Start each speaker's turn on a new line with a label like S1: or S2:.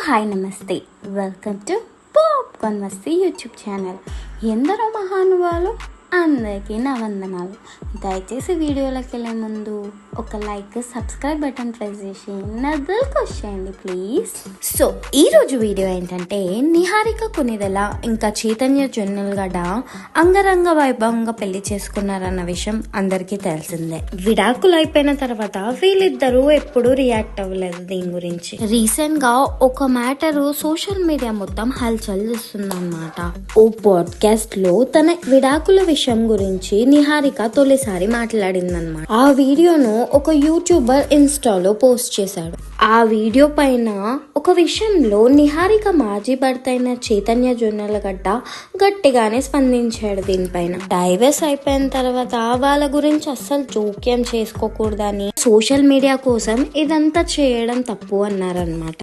S1: Hi నమస్తే, welcome to popcorn Masti YouTube channel. ఎందరో మహానుభావులు, అందరికీ నా వందనాలు. దయచేసి వీడియోలోకి వెళ్ళే ముందు ఒక లైక్, సబ్స్క్రైబ్ బటన్ ప్రెస్ చేసి నదులకు వచ్చేయండి ప్లీజ్. సో ఈరోజు వీడియో ఏంటంటే, నిహారిక కొనిదెల ఇంకా చైతన్య జొన్నలగడ్డ అంగరంగ వైభవంగా పెళ్లి చేసుకున్నారన్న విషయం అందరికీ తెలిసిందే. విడాకులు అయిపోయిన తర్వాత వీళ్ళిద్దరూ ఎప్పుడు రియాక్ట్ అవ్వలేదు దీని గురించి. రీసెంట్ గా ఒక మ్యాటర్ సోషల్ మీడియా మొత్తం హల్చల్ చేస్తుందన్నమాట. ఓ పాడ్కాస్ట్ లో తన విడాకుల విషయం గురించి నిహారిక తొలిసారి మాట్లాడిందన్నమాట. ఆ వీడియోను ఒక యూట్యూబర్ ఇన్స్టాలో పోస్ట్ చేశాడు. ఆ వీడియో పైన ఒక విషయంలో నిహారిక మాజీ భర్త అయిన చైతన్య జొన్నలగడ్డ గట్టిగానే స్పందించాడు దీనిపైన. డైవర్స్ అయిపోయిన తర్వాత వాళ్ళ గురించి అస్సలు జోక్యం చేసుకోకూడదని, సోషల్ మీడియా కోసం ఇదంతా చేయడం తప్పు అన్నారనమాట.